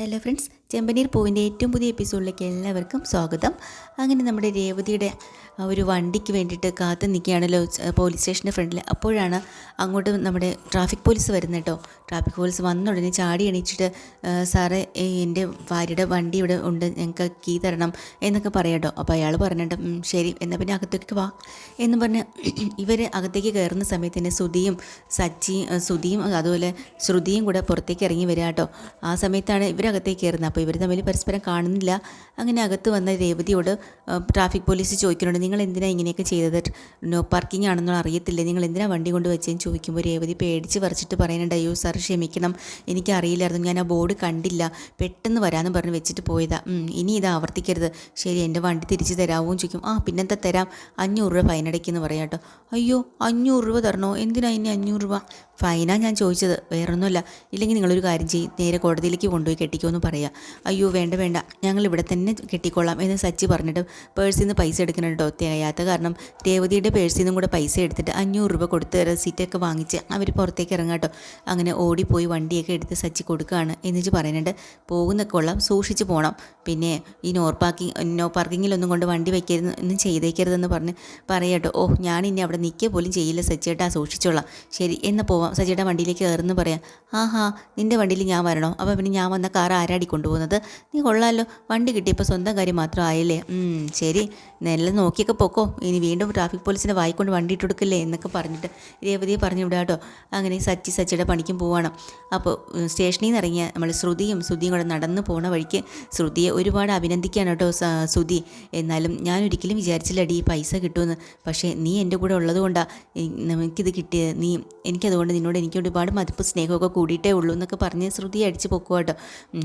Hello friends, ചെമ്പനീർ പൂവിൻ്റെ ഏറ്റവും പുതിയ എപ്പിസോഡിലേക്ക് എല്ലാവർക്കും സ്വാഗതം. അങ്ങനെ നമ്മുടെ രേവതിയുടെ ഒരു വണ്ടിക്ക് വേണ്ടിയിട്ട് കാത്തു നിൽക്കുകയാണല്ലോ പോലീസ് സ്റ്റേഷൻ്റെ ഫ്രണ്ടിൽ. അപ്പോഴാണ് അങ്ങോട്ട് നമ്മുടെ ട്രാഫിക് പോലീസ് വരുന്നത് കേട്ടോ. ട്രാഫിക് പോലീസ് വന്ന ഉടനെ ചാടി എണീച്ചിട്ട് സാറേ, എൻ്റെ ഭാര്യയുടെ വണ്ടി ഇവിടെ ഉണ്ട്, ഞങ്ങൾക്ക് കീ തരണം എന്നൊക്കെ പറയാം കേട്ടോ. അപ്പോൾ അയാൾ പറഞ്ഞിട്ട് ശരി, എന്നാൽ പിന്നെ അകത്തേക്ക് വാ എന്ന് പറഞ്ഞ് ഇവർ അകത്തേക്ക് കയറുന്ന സമയത്ത് തന്നെ സുധിയും അതുപോലെ ശ്രുതിയും കൂടെ പുറത്തേക്ക് ഇറങ്ങി വരിക കേട്ടോ. ആ സമയത്താണ് ഇവരകത്തേക്ക് കയറുന്നത്. അപ്പോൾ ഇവർ തമ്മിൽ പരസ്പരം കാണുന്നില്ല. അങ്ങനെ അകത്ത് വന്ന രേവതിയോട് ട്രാഫിക് പോലീസ് ചോദിക്കുന്നുണ്ട്, നിങ്ങൾ എന്തിനാണ് ഇങ്ങനെയൊക്കെ ചെയ്തത്? നോ പാർക്കിംഗ് ആണെന്നോ അറിയത്തില്ലേ, നിങ്ങൾ എന്തിനാണ് വണ്ടി കൊണ്ട് വെച്ചതെന്ന് ചോദിക്കുമ്പോൾ രേവതി പേടിച്ച് പറിച്ചിട്ട് പറയുന്നുണ്ട്, അയ്യോ സാർ ക്ഷമിക്കണം, എനിക്കറിയില്ലായിരുന്നു, ഞാൻ ആ ബോർഡ് കണ്ടില്ല, പെട്ടെന്ന് വരാമെന്ന് പറഞ്ഞ് വെച്ചിട്ട് പോയതാ, ഇനി ഇത് ആവർത്തിക്കരുത്. ശരി, എൻ്റെ വണ്ടി തിരിച്ച് തരാമോ എന്ന് ചോദിക്കും. പിന്നെന്താ തരാം, 500 രൂപ ഫൈൻ അടയ്ക്കുമെന്ന് പറയാം കേട്ടോ. അയ്യോ 500 രൂപ തരണോ? എന്തിനാ ഇനി 500 രൂപ ഫൈനാണ് ഞാൻ ചോദിച്ചത്, വേറൊന്നുമല്ല. ഇല്ലെങ്കിൽ നിങ്ങളൊരു കാര്യം ചെയ്യും, നേരെ കോടതിയിലേക്ക് കൊണ്ടുപോയി കെട്ടിക്കുമെന്ന് പറയാം. അയ്യോ വേണ്ട ഞങ്ങൾ ഇവിടെ തന്നെ കെട്ടിക്കൊള്ളാം എന്ന് സച്ചി പറഞ്ഞിട്ട് പേഴ്സിൽ നിന്ന് പൈസ എടുക്കുന്നുണ്ട് കേട്ടോ. തികയാത്ത കാരണം രേവതിയുടെ പേഴ്സിൽ നിന്നും കൂടെ പൈസ എടുത്തിട്ട് 500 രൂപ കൊടുത്ത് റെസീറ്റൊക്കെ വാങ്ങിച്ച് അവർ പുറത്തേക്ക് ഇറങ്ങാം കേട്ടോ. അങ്ങനെ ഓടിപ്പോയി വണ്ടിയൊക്കെ എടുത്ത് സച്ചി കൊടുക്കുകയാണ്. എന്നിട്ട് പറയുന്നുണ്ട്, പോകുന്ന കൊള്ളാം, സൂക്ഷിച്ച് പോകണം, പിന്നെ ഈ നോ പാർക്കിങ്ങിലൊന്നും കൊണ്ട് വണ്ടി വയ്ക്കരുത്, ഒന്നും ചെയ്തേക്കരുതെന്ന് പറഞ്ഞ് പറയാട്ടോ. ഞാനിനി അവിടെ നിൽക്കുക പോലും ചെയ്യില്ല സച്ചിയേട്ടാ, സൂക്ഷിച്ചോളാം. ശരി എന്നാൽ പോവാം, സച്ചിയുടെ വണ്ടിയിലേക്ക് കയറുന്നു പറയാം. നിൻ്റെ വണ്ടിയിൽ ഞാൻ വരണോ? അപ്പോൾ പിന്നെ ഞാൻ വന്ന കാർ ആരാടി കൊണ്ടുപോകുന്നത്? നീ കൊള്ളാമല്ലോ, വണ്ടി കിട്ടിയപ്പോൾ സ്വന്തം കാര്യം മാത്രം ആയില്ലേ? ശരി, നല്ല നോക്കിയൊക്കെ പൊക്കോ, ഇനി വീണ്ടും ട്രാഫിക് പോലീസിൻ്റെ വായിക്കൊണ്ട് വണ്ടി ഇട്ട് കൊടുക്കില്ലേ എന്നൊക്കെ പറഞ്ഞിട്ട് രേവതിയെ പറഞ്ഞു വിടാം കേട്ടോ. അങ്ങനെ സച്ചിയുടെ പണിക്കും പോവാണ്. അപ്പോൾ സ്റ്റേഷനിൽ നിന്ന് ഇറങ്ങിയ നമ്മൾ ശ്രുതിയും കൂടെ നടന്നു പോണ വഴിക്ക് ശ്രുതിയെ ഒരുപാട് അഭിനന്ദിക്കുകയാണ് കേട്ടോ ശ്രുതി. എന്നാലും ഞാൻ ഒരിക്കലും വിചാരിച്ചില്ലടി ഈ പൈസ കിട്ടുമെന്ന്, പക്ഷേ നീ എൻ്റെ കൂടെ ഉള്ളത് കൊണ്ടാണ് നമുക്കിത് കിട്ടിയത്. എനിക്കതുകൊണ്ട് നിന്നോട് എനിക്ക് ഒരുപാട് മതിപ്പ് സ്നേഹമൊക്കെ കൂടിയിട്ടേ ഉള്ളൂ എന്നൊക്കെ പറഞ്ഞ് ശ്രുതി അടിച്ച് പൊക്കുക കേട്ടോ.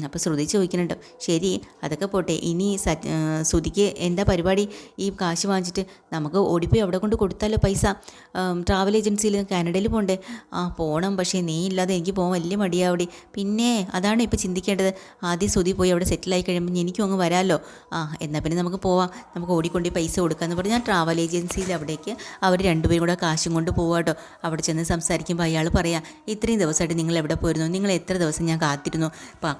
അപ്പോൾ ശ്രുതി ചോദിക്കുന്നുണ്ട്, ശരി അതൊക്കെ പോട്ടെ, ഇനി ശ്രുതിക്ക് എന്താ പരിപാടി? ഈ കാശ് വാങ്ങിച്ചിട്ട് നമുക്ക് ഓടിപ്പോയി അവിടെ കൊണ്ട് കൊടുത്താലോ പൈസ? ട്രാവൽ ഏജൻസിയിൽ കാനഡയിൽ പോകണ്ടേ? പോകണം, പക്ഷേ നീ ഇല്ലാതെ എനിക്ക് പോകാൻ വലിയ മടിയാവിടെ. പിന്നെ അതാണ് ഇപ്പോൾ ചിന്തിക്കേണ്ടത്. ആദ്യം ശ്രുതി പോയി അവിടെ സെറ്റിലായി കഴിയുമ്പോൾ എനിക്കും അങ്ങ് വരാമല്ലോ. എന്നാൽ പിന്നെ നമുക്ക് പോവാം, നമുക്ക് ഓടിക്കൊണ്ട് പൈസ കൊടുക്കാമെന്ന് പറഞ്ഞ് ഞാൻ ട്രാവൽ ഏജൻസിയിൽ അവിടേക്ക് അവർ രണ്ടുപേരും കൂടെ കാശും കൊണ്ട് പോവാം കേട്ടോ. അവിടെ ചെന്ന് സംസാരിക്കുമ്പോൾ അയാൾ പറയാം, ഇത്രയും ദിവസമായിട്ട് നിങ്ങൾ എവിടെ പോയിരുന്നു? നിങ്ങൾ എത്ര ദിവസം ഞാൻ കാത്തിരുന്നു,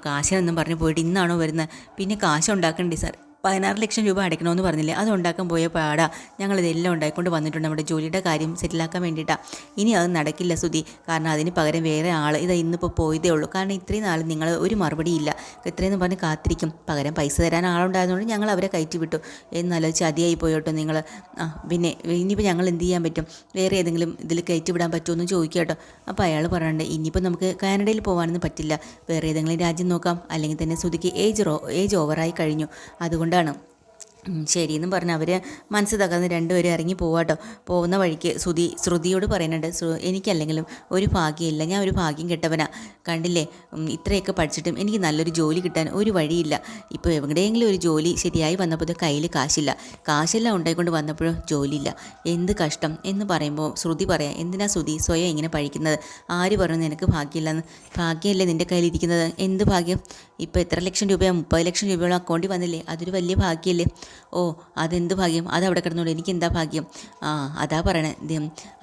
കാശെന്നും പറഞ്ഞ് പോയിട്ട് ഇന്നാണോ വരുന്നത്? പിന്നെ കാശ് ഉണ്ടാക്കണ്ടേ സാർ? 16 ലക്ഷം രൂപ അടയ്ക്കണമെന്ന് പറഞ്ഞില്ലേ, അത് ഉണ്ടാക്കാൻ പോയ പാടാ. ഞങ്ങളിതെല്ലാം ഉണ്ടായിക്കൊണ്ട് വന്നിട്ടുണ്ട് നമ്മുടെ ജോലിയുടെ കാര്യം സെറ്റിലാക്കാൻ വേണ്ടിയിട്ടാണ്. ഇനി അത് നടക്കില്ല ശ്രുതി, കാരണം അതിന് പകരം വേറെ ആൾ ഇന്നിപ്പോൾ പോയതേ ഉള്ളൂ. കാരണം ഇത്രയും നാൾ നിങ്ങൾ ഒരു മറുപടിയില്ല, ഇത്രയെന്ന് പറഞ്ഞ് കാത്തിരിക്കും, പകരം പൈസ തരാൻ ആളുണ്ടായതുകൊണ്ട് ഞങ്ങൾ അവരെ കയറ്റി വിട്ടു. എന്നാലും ചതിയായി പോയോട്ടോ നിങ്ങൾ. പിന്നെ ഇനിയിപ്പോൾ ഞങ്ങൾ എന്ത് ചെയ്യാൻ പറ്റും? വേറെ ഏതെങ്കിലും ഇതിൽ കയറ്റി വിടാൻ പറ്റുമോ എന്ന് ചോദിക്കുക കേട്ടോ. അപ്പോൾ അയാൾ പറയുന്നുണ്ട്, ഇനിയിപ്പോൾ നമുക്ക് കാനഡയിൽ പോകാനൊന്നും പറ്റില്ല, വേറെ ഏതെങ്കിലും രാജ്യം നോക്കാം, അല്ലെങ്കിൽ തന്നെ ശ്രുതിക്ക് ഏജ് ഓവറായി കഴിഞ്ഞു, അതുകൊണ്ട് ശരിയെന്നും പറഞ്ഞ് അവർ മനസ്സ് തകർന്ന് രണ്ടുപേരും ഇറങ്ങി പോവാട്ടോ. പോകുന്ന വഴിക്ക് ശ്രുതിയോട് പറയുന്നുണ്ട്, എനിക്കല്ലെങ്കിലും ഒരു ഭാഗ്യമില്ല, ഞാൻ ഒരു ഭാഗ്യം കെട്ടവനാ, കണ്ടില്ലേ, ഇത്രയൊക്കെ പഠിച്ചിട്ടും എനിക്ക് നല്ലൊരു ജോലി കിട്ടാൻ ഒരു വഴിയില്ല. ഇപ്പോൾ എവിടെയെങ്കിലും ഒരു ജോലി ശരിയായി വന്നപ്പോൾ കയ്യിൽ കാശെല്ലാം ഉണ്ടായിക്കൊണ്ട് വന്നപ്പോഴും ജോലിയില്ല, എന്ത് കഷ്ടം എന്ന് പറയുമ്പോൾ ശ്രുതി പറയാം, എന്തിനാ ശ്രുതി സ്വയം ഇങ്ങനെ പഴിക്കുന്നത്? ആര് പറഞ്ഞു നിനക്ക് ഭാഗ്യമില്ലെന്ന്? ഭാഗ്യമല്ലേ നിൻ്റെ കയ്യിലിരിക്കുന്നത്? എന്ത് ഭാഗ്യം? ഇപ്പോൾ എത്ര ലക്ഷം രൂപയാണ്? 30 ലക്ഷം രൂപയോളം അക്കൗണ്ടിൽ വന്നില്ലേ, അതൊരു വലിയ ഭാഗ്യമല്ലേ? അതെന്ത് ഭാഗ്യം? അതവിടെ കിടന്നോളൂ, എനിക്ക് എന്താ ഭാഗ്യം? അതാ പറയണേ.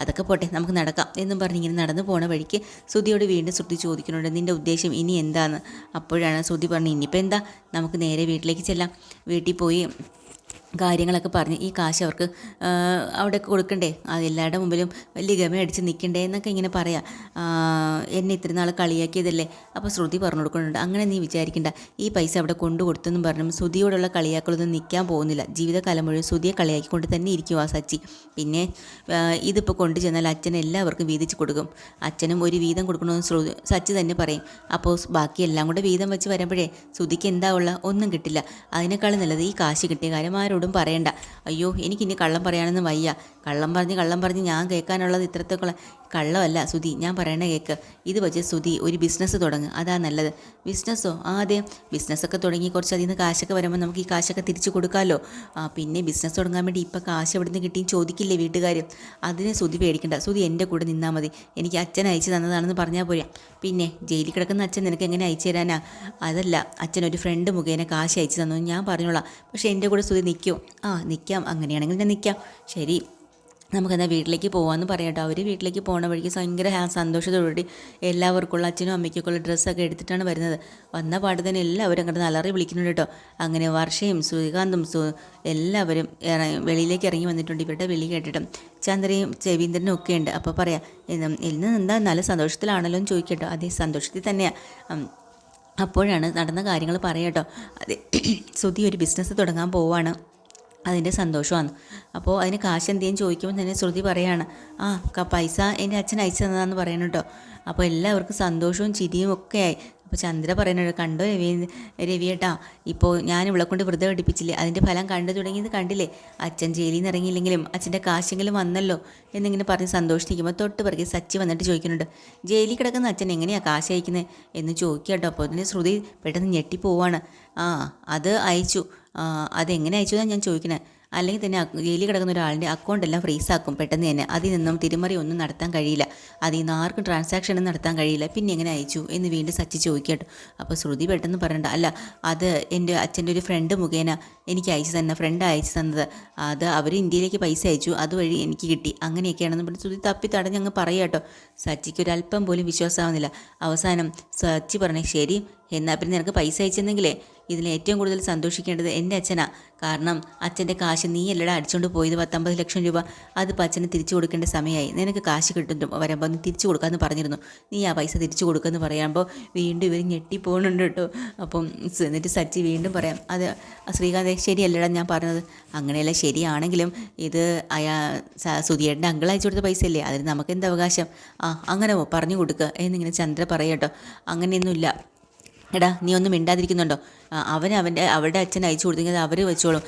അതൊക്കെ പോട്ടെ, നമുക്ക് നടക്കാം എന്നും പറഞ്ഞ് ഇങ്ങനെ നടന്നു പോണ വഴിക്ക് ശ്രുതിയോട് വീണ്ടും ശ്രുതി ചോദിക്കുന്നുണ്ട്, നിൻ്റെ ഉദ്ദേശം ഇനി എന്താന്ന്? അപ്പോഴാണ് ശ്രുതി പറഞ്ഞു, ഇനിയിപ്പോൾ എന്താ, നമുക്ക് നേരെ വീട്ടിലേക്ക് ചെല്ലാം, വീട്ടിൽ പോയി കാര്യങ്ങളൊക്കെ പറഞ്ഞ് ഈ കാശ് അവർക്ക് അവിടെ കൊടുക്കണ്ടേ, അതെല്ലാവരുടെ മുമ്പിലും വലിയ ഗമയടിച്ച് നിൽക്കണ്ടേ എന്നൊക്കെ ഇങ്ങനെ പറയാം. എന്നെ ഇത്ര നാൾ കളിയാക്കിയതല്ലേ? അപ്പോൾ ശ്രുതി പറഞ്ഞു കൊടുക്കുന്നുണ്ട്, അങ്ങനെ നീ വിചാരിക്കണ്ട, ഈ പൈസ അവിടെ കൊണ്ടു കൊടുത്തെന്നും പറഞ്ഞു ശ്രുതിയോടുള്ള കളിയാക്കളൊന്നും നിൽക്കാൻ പോകുന്നില്ല, ജീവിതകാലം മുഴുവൻ ശ്രുതിയെ കളിയാക്കിക്കൊണ്ട് തന്നെ ഇരിക്കും ആ സച്ചി. പിന്നെ ഇതിപ്പോൾ കൊണ്ടു ചെന്നാൽ അച്ഛൻ എല്ലാവർക്കും വീതിച്ച് കൊടുക്കും, അച്ഛനും ഒരു വീതം കൊടുക്കണമെന്ന് സച്ചി തന്നെ പറയും. അപ്പോൾ ബാക്കി എല്ലാം കൂടെ വീതം വെച്ച് വരുമ്പോഴേ ശ്രുതിക്ക് എന്താ ഉള്ള? ഒന്നും കിട്ടില്ല. അതിനേക്കാളും നല്ലത് ഈ കാശ് കിട്ടിയ കാര്യം ആരോടും പറയണ്ട. അയ്യോ എനിക്കിനി കള്ളം പറയാനൊന്നും വയ്യ, കള്ളം പറഞ്ഞ് ഞാൻ കേൾക്കാനുള്ളത് ഇത്രത്തോളം കള്ളമല്ല ശ്രുതി, ഞാൻ പറയണ കേൾക്ക്, ഇത് വെച്ച് ശ്രുതി ഒരു ബിസിനസ് തുടങ്ങുക, അതാ നല്ലത്. ബിസിനസ്സോ? ആദ്യം ബിസിനസ്സൊക്കെ തുടങ്ങി കുറച്ച് അതിൽ നിന്ന് കാശൊക്കെ വരുമ്പോൾ നമുക്ക് ഈ കാശൊക്കെ തിരിച്ചു കൊടുക്കാമല്ലോ. പിന്നെ ബിസിനസ് തുടങ്ങാൻ വേണ്ടി ഇപ്പോൾ കാശ് എവിടെ നിന്ന് കിട്ടിയും ചോദിക്കില്ലേ വീട്ടുകാർ? അതിനെ ശ്രുതി പേടിക്കണ്ട, ശ്രുതി എൻ്റെ കൂടെ നിന്നാൽ മതി, എനിക്ക് അച്ഛൻ അയച്ചു തന്നതാണെന്ന് പറഞ്ഞാൽ പോരാ. പിന്നെ ജയിലിൽ കിടക്കുന്ന അച്ഛൻ നിനക്ക് എങ്ങനെ അയച്ചു തരാനാ? അതല്ല, അച്ഛൻ ഒരു ഫ്രണ്ട് മുഖേന കാശ് അയച്ചു തന്നു ഞാൻ പറഞ്ഞോളാം, പക്ഷേ എൻ്റെ കൂടെ ശ്രുതി നിൽക്കുമോ? നിൽക്കാം, അങ്ങനെയാണെങ്കിൽ ഞാൻ നിൽക്കാം. ശരി, നമുക്കെന്നാൽ വീട്ടിലേക്ക് പോകാമെന്ന് പറയാം കേട്ടോ. അവർ വീട്ടിലേക്ക് പോകണ വഴിക്ക് ഭയങ്കര സന്തോഷത്തോടുകൂടി എല്ലാവർക്കുള്ള അച്ഛനും അമ്മയ്ക്കൊക്കെ ഉള്ള ഡ്രസ്സൊക്കെ എടുത്തിട്ടാണ് വരുന്നത്. വന്ന പാട്ട് തന്നെ എല്ലാവരും അങ്ങോട്ട് അലറി വിളിക്കുന്നുണ്ട് കേട്ടോ. അങ്ങനെ വർഷയും ശ്രീകാന്തും എല്ലാവരും വെളിയിലേക്ക് ഇറങ്ങി വന്നിട്ടുണ്ട് ഇവരുടെ വിളി കേട്ടിട്ടും. ചന്ദ്രയും രവീന്ദ്രനും ഒക്കെ ഉണ്ട്. അപ്പോൾ പറയാം ഇന്ന് എന്താ നല്ല സന്തോഷത്തിലാണല്ലോ എന്ന് ചോദിക്കട്ടോ. അതേ സന്തോഷത്തിൽ തന്നെയാണ്. അപ്പോഴാണ് നടന്ന കാര്യങ്ങൾ പറയാം കേട്ടോ. അതെ, സുധി ഒരു ബിസിനസ് തുടങ്ങാൻ പോവാണ്, അതിൻ്റെ സന്തോഷമാണ്. അപ്പോൾ അതിന് കാശ് എന്തെങ്കിലും ചോദിക്കുമ്പോൾ തന്നെ ശ്രുതി പറയാണ്, പൈസ എൻ്റെ അച്ഛൻ അയച്ചു തന്നതാന്ന് പറയണം കേട്ടോ. അപ്പോൾ എല്ലാവർക്കും സന്തോഷവും ചിരിയും ഒക്കെ ആയി. അപ്പോൾ ചന്ദ്ര പറയുന്നുണ്ട്, കണ്ടോ രവിയേട്ടാ, ഇപ്പോൾ ഞാൻ ഇവളെ കൊണ്ട് വെറുതെ പഠിപ്പിച്ചില്ലേ, അതിൻ്റെ ഫലം കണ്ടു തുടങ്ങിയത് കണ്ടില്ലേ, അച്ഛൻ ജയിലിൽ നിന്ന് ഇറങ്ങിയില്ലെങ്കിലും അച്ഛൻ്റെ കാശെങ്കിലും വന്നല്ലോ എന്നിങ്ങനെ പറഞ്ഞ് സന്തോഷിക്കുമ്പോൾ തൊട്ട് പിറകെ സച്ചി വന്നിട്ട് ചോദിക്കുന്നുണ്ട്, ജയിലിൽ കിടക്കുന്ന അച്ഛൻ എങ്ങനെയാണ് കാശ് അയക്കുന്നത് എന്ന് ചോദിക്കുക കേട്ടോ. അപ്പോൾ അതിന് ശ്രുതി പെട്ടെന്ന് ഞെട്ടിപ്പോവാണ്. അത് അയച്ചു, അതെങ്ങനെ അയച്ചു എന്നാണ് ഞാൻ ചോദിക്കുന്നത്. അല്ലെങ്കിൽ തന്നെ ജയിലിൽ കിടക്കുന്ന ഒരാളുടെ അക്കൗണ്ടെല്ലാം ഫ്രീസാക്കും പെട്ടെന്ന് തന്നെ. അതിൽ നിന്നും തിരിമറി ഒന്നും നടത്താൻ കഴിയില്ല, അതിൽ നിന്ന് ആർക്കും ട്രാൻസാക്ഷനും നടത്താൻ കഴിയില്ല, പിന്നെ എങ്ങനെ അയച്ചു എന്ന് വീണ്ടും സച്ചി ചോദിക്കട്ടോ. അപ്പോൾ ശ്രുതി പെട്ടെന്ന് പറയണ്ട, അല്ല അത് എൻ്റെ അച്ഛൻ്റെ ഒരു ഫ്രണ്ട് മുഖേന എനിക്ക് അയച്ചു തന്നെ, ഫ്രണ്ട് അയച്ചു തന്നത്, അത് അവർ ഇന്ത്യയിലേക്ക് പൈസ അയച്ചു, അതുവഴി എനിക്ക് കിട്ടി, അങ്ങനെയൊക്കെയാണെന്ന് പറഞ്ഞ് ശ്രുതി തപ്പി തടഞ്ഞ് അങ്ങ് പറയാം കേട്ടോ. സച്ചിക്ക് ഒരല്പം പോലും വിശ്വാസമാവുന്നില്ല. അവസാനം സച്ചി പറഞ്ഞേ, ശരി എന്നാൽ പിന്നെ നിനക്ക് പൈസ അയച്ചെന്നെങ്കിലേ ഇതിൽ ഏറ്റവും കൂടുതൽ സന്തോഷിക്കേണ്ടത് എൻ്റെ അച്ഛനാണ്. കാരണം അച്ഛൻ്റെ കാശ് നീ എല്ലാം അടിച്ചുകൊണ്ട് പോയത് 19 ലക്ഷം രൂപ, അതിപ്പോൾ അച്ഛന് തിരിച്ചു കൊടുക്കേണ്ട സമയമായി. നിനക്ക് കാശ് കിട്ടും വരുമ്പോൾ നീ തിരിച്ചു കൊടുക്കാമെന്ന് പറഞ്ഞിരുന്നു, നീ ആ പൈസ തിരിച്ചു കൊടുക്കുമെന്ന് പറയുമ്പോൾ വീണ്ടും ഇവർ ഞെട്ടിപ്പോകുന്നുണ്ട് കേട്ടോ. അപ്പം എന്നിട്ട് സച്ചി വീണ്ടും പറയാം, അത് ശ്രീകാന്ത് ശരിയല്ലടാ ഞാൻ പറഞ്ഞത്, അങ്ങനെയല്ല, ശരിയാണെങ്കിലും ഇത് സുധിയേട്ടൻ്റെ അങ്കിൾ അയച്ചു കൊടുത്ത പൈസയല്ലേ, അതിന് നമുക്ക് എന്ത് അവകാശം, അങ്ങനെ പറഞ്ഞു കൊടുക്കുക എന്നിങ്ങനെ ചന്ദ്ര പറയാം കേട്ടോ. അങ്ങനെയൊന്നുമില്ല, എടാ നീ ഒന്നും മിണ്ടാതിരിക്കുന്നുണ്ടോ, അവരുടെ അച്ഛൻ അയച്ചു കൊടുത്തെങ്കിൽ അവർ വെച്ചോളും,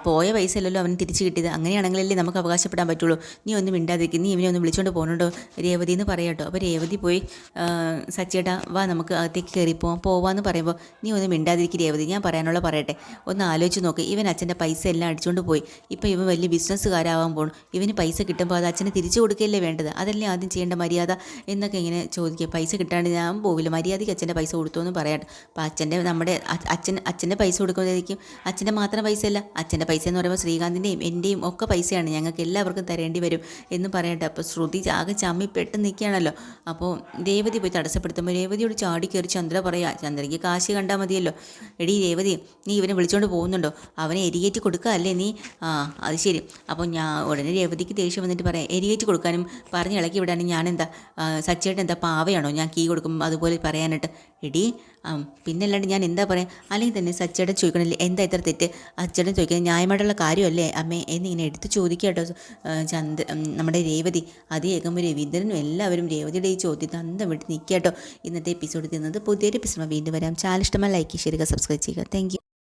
പോയ പൈസ അല്ലല്ലോ അവന് തിരിച്ചു കിട്ടിയത്, അങ്ങനെയാണെങ്കിലല്ലേ നമുക്ക് അവകാശപ്പെടാൻ പറ്റുള്ളൂ, നീ ഒന്നും മിണ്ടാതിരിക്കും, നീ ഇവനെ ഒന്ന് വിളിച്ചുകൊണ്ട് പോകുന്നുണ്ടോ രേവതി എന്ന് പറയാട്ടോ. അപ്പോൾ രേവതി പോയി, സച്ചിയേട്ടാ വാ നമുക്ക് അകത്തേക്ക് കയറിപ്പോവാം, പോവാന്ന് പറയുമ്പോൾ, നീ ഒന്നും മിണ്ടാതിരിക്കും രേവതി, ഞാൻ പറയാനുള്ള പറയട്ടെ, ഒന്ന് ആലോചിച്ച് നോക്ക്, ഇവൻ അച്ഛൻ്റെ പൈസ എല്ലാം അടിച്ചുകൊണ്ട് പോയി, ഇപ്പോൾ ഇവൻ വലിയ ബിസിനസ്സുകാരാവാൻ പോകണം, ഇവന് പൈസ കിട്ടുമ്പോൾ അത് അച്ഛന് തിരിച്ചു കൊടുക്കുകയല്ലേ വേണ്ടത്, അതല്ലേ ആദ്യം ചെയ്യേണ്ട മര്യാദ എന്നൊക്കെ ഇങ്ങനെ ചോദിക്കുക. പൈസ കിട്ടാണ്ട് ഞാൻ പോവില്ല, മര്യാദയ്ക്ക് അച്ഛൻ്റെ പൈസ കൊടുത്തു എന്ന് പറയാട്ടെ. അപ്പോൾ നമ്മുടെ അച്ഛൻ്റെ പൈസ കൊടുക്കുമ്പോഴേക്കും അച്ഛൻ്റെ മാത്രം പൈസയല്ല, അച്ഛൻ്റെ പൈസ എന്ന് പറയുമ്പോൾ ശ്രീകാന്തിൻ്റെയും എൻ്റെയും ഒക്കെ പൈസയാണ്, ഞങ്ങൾക്ക് എല്ലാവർക്കും തരേണ്ടി വരും എന്ന് പറയട്ടെ. അപ്പോൾ ശ്രുതി ആകെ ചമ്മി പെട്ടെന്ന് നിൽക്കുകയാണല്ലോ. അപ്പോൾ രേവതി പോയി തടസ്സപ്പെടുത്തുമ്പോൾ രേവതിയോട് ചാടി കയറി ചന്ദ്ര പറയാ, ചന്ദ്രയ്ക്ക് കാശ് കണ്ടാൽ മതിയല്ലോ, എടീ രേവതി നീ ഇവനെ വിളിച്ചുകൊണ്ട് പോകുന്നുണ്ടോ, അവനെ എരികേറ്റ് കൊടുക്കുക അല്ലേ നീ, അത് ശരി. അപ്പോൾ ഞാൻ ഉടനെ രേവതിക്ക് ദേഷ്യം വന്നിട്ട് പറയാം, എരികേറ്റ് കൊടുക്കാനും പറഞ്ഞ് ഇളക്കി വിടാനും ഞാനെന്താ സച്ചേട്ടൻ എന്താ പാവയാണോ ഞാൻ കീ കൊടുക്കും അതുപോലെ പറയാനായിട്ട്, എടീ പിന്നല്ലാണ്ട് ഞാൻ എന്താ പറയാം, അല്ലെങ്കിൽ തന്നെ സച്ചേട്ടൻ ചോദിക്കണില്ലേ എന്താ ഇത്ര തെറ്റ്, അച്ചേട്ടൻ ചോദിക്കുന്നത് ന്യായമായിട്ടുള്ള കാര്യമല്ലേ അമ്മേ എന്നിങ്ങനെ എടുത്ത് ചോദിക്കുക കേട്ടോ. നമ്മുടെ രേവതി അതേകം രവീന്ദ്രനും എല്ലാവരും രേവതിയുടെ ഈ ചോദ്യത്തിൽ അന്തം വിട്ട് നിൽക്കുക കേട്ടോ. ഇന്നത്തെ എപ്പിസോഡ് തീർന്നത് പുതിയൊരു എപ്പിസോഡ് വീണ്ടും വരാം. ചാനൽ ഇഷ്ടമായി ലൈക്ക് ചെയ്യുക, സബ്സ്ക്രൈബ് ചെയ്യുക. Thank you.